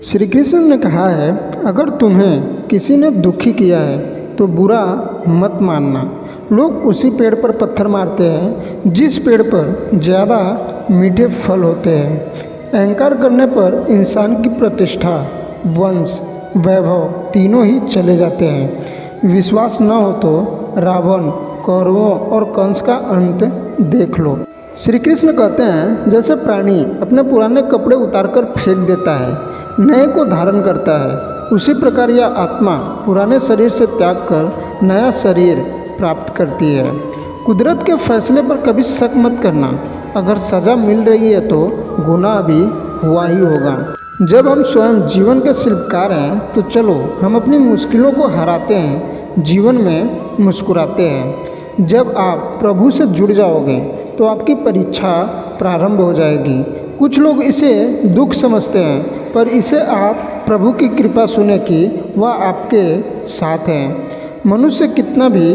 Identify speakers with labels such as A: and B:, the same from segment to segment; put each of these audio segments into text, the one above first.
A: श्री कृष्ण ने कहा है, अगर तुम्हें किसी ने दुखी किया है तो बुरा मत मानना। लोग उसी पेड़ पर पत्थर मारते हैं जिस पेड़ पर ज़्यादा मीठे फल होते हैं। अहंकार करने पर इंसान की प्रतिष्ठा, वंश, वैभव तीनों ही चले जाते हैं। विश्वास न हो तो रावण, कौरवों और कंस का अंत देख लो। श्री कृष्ण कहते हैं, जैसे प्राणी अपने पुराने कपड़े उतारकर फेंक देता है, नए को धारण करता है, उसी प्रकार यह आत्मा पुराने शरीर से त्याग कर नया शरीर प्राप्त करती है। कुदरत के फैसले पर कभी शक मत करना। अगर सज़ा मिल रही है तो गुनाह भी हुआ ही होगा। जब हम स्वयं जीवन के शिल्पकार हैं तो चलो हम अपनी मुश्किलों को हराते हैं, जीवन में मुस्कुराते हैं। जब आप प्रभु से जुड़ जाओगे तो आपकी परीक्षा प्रारंभ हो जाएगी। कुछ लोग इसे दुख समझते हैं, पर इसे आप प्रभु की कृपा सुने कि वह आपके साथ हैं। मनुष्य कितना भी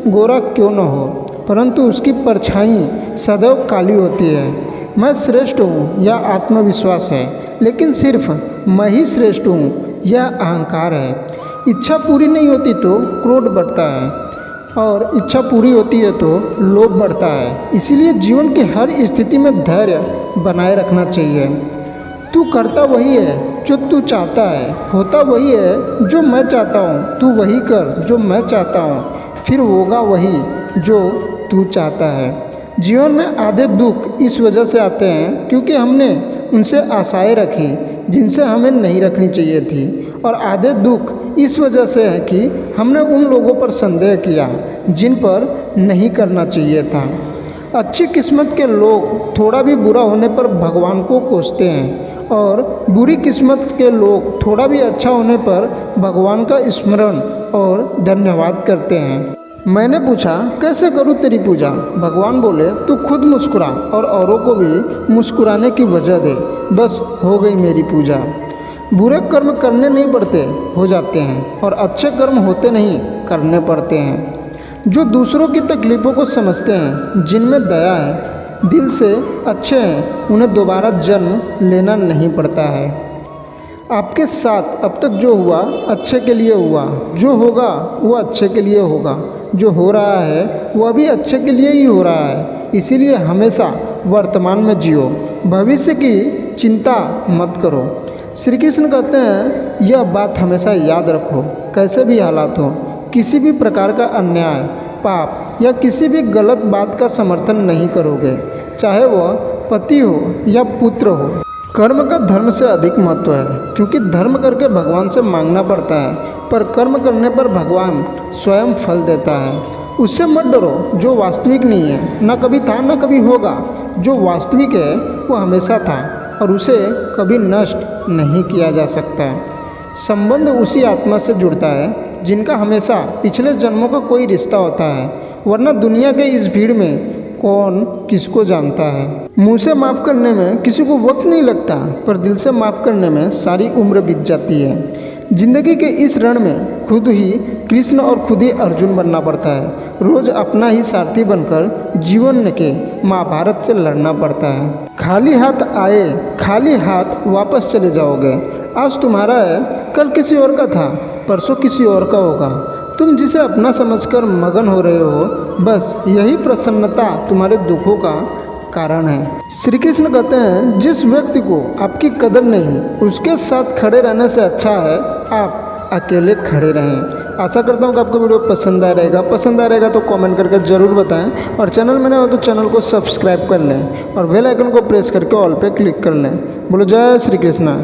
A: गोरा क्यों न हो, परंतु उसकी परछाई सदैव काली होती है। मैं श्रेष्ठ हूँ यह आत्मविश्वास है, लेकिन सिर्फ मैं ही श्रेष्ठ हूँ यह अहंकार है। इच्छा पूरी नहीं होती तो क्रोध बढ़ता है, और इच्छा पूरी होती है तो लोभ बढ़ता है। इसीलिए जीवन की हर स्थिति में धैर्य बनाए रखना चाहिए। तू करता वही है जो तू चाहता है, होता वही है जो मैं चाहता हूँ। तू वही कर जो मैं चाहता हूँ, फिर होगा वही जो तू चाहता है। जीवन में आधे दुख इस वजह से आते हैं क्योंकि हमने उनसे आशाएं रखी जिनसे हमें नहीं रखनी चाहिए थी, और आधे दुख इस वजह से है कि हमने उन लोगों पर संदेह किया जिन पर नहीं करना चाहिए था। अच्छी किस्मत के लोग थोड़ा भी बुरा होने पर भगवान को कोसते हैं, और बुरी किस्मत के लोग थोड़ा भी अच्छा होने पर भगवान का स्मरण और धन्यवाद करते हैं। मैंने पूछा, कैसे करूँ तेरी पूजा? भगवान बोले, तू खुद मुस्कुरा और औरों को भी मुस्कुराने की वजह दे, बस हो गई मेरी पूजा। बुरे कर्म करने नहीं पड़ते, हो जाते हैं, और अच्छे कर्म होते नहीं, करने पड़ते हैं। जो दूसरों की तकलीफ़ों को समझते हैं, जिनमें दया है, दिल से अच्छे हैं, उन्हें दोबारा जन्म लेना नहीं पड़ता है। आपके साथ अब तक जो हुआ अच्छे के लिए हुआ, जो होगा वो अच्छे के लिए होगा, जो हो रहा है वह भी अच्छे के लिए ही हो रहा है। इसीलिए हमेशा वर्तमान में जियो, भविष्य की चिंता मत करो। श्री कृष्ण कहते हैं, यह बात हमेशा याद रखो, कैसे भी हालात हो, किसी भी प्रकार का अन्याय, पाप या किसी भी गलत बात का समर्थन नहीं करोगे, चाहे वह पति हो या पुत्र हो। कर्म का धर्म से अधिक महत्व है, क्योंकि धर्म करके भगवान से मांगना पड़ता है, पर कर्म करने पर भगवान स्वयं फल देता है। उससे मत डरो जो वास्तविक नहीं है, न कभी था न कभी होगा। जो वास्तविक है वो हमेशा था और उसे कभी नष्ट नहीं किया जा सकता। संबंध उसी आत्मा से जुड़ता है जिनका हमेशा पिछले जन्मों का कोई रिश्ता होता है, वरना दुनिया के इस भीड़ में कौन किसको जानता है। मुंह से माफ़ करने में किसी को वक्त नहीं लगता, पर दिल से माफ़ करने में सारी उम्र बीत जाती है। जिंदगी के इस रण में खुद ही कृष्ण और खुद ही अर्जुन बनना पड़ता है। रोज़ अपना ही सारथी बनकर जीवन के महाभारत से लड़ना पड़ता है। खाली हाथ आए, खाली हाथ वापस चले जाओगे। आज तुम्हारा है, कल किसी और का था, परसों किसी और का होगा। तुम जिसे अपना समझकर मगन हो रहे हो, बस यही प्रसन्नता तुम्हारे दुखों का कारण है। श्री कृष्ण कहते हैं, जिस व्यक्ति को आपकी कदर नहीं, उसके साथ खड़े रहने से अच्छा है आप अकेले खड़े रहें। आशा करता हूँ कि आपको वीडियो पसंद आ रहेगा। पसंद आ रहेगा तो कमेंट करके ज़रूर बताएं, और चैनल में नए हो तो चैनल को सब्सक्राइब कर लें और बेल आइकन को प्रेस करके ऑल पे क्लिक कर लें। बोलो जय श्री कृष्ण।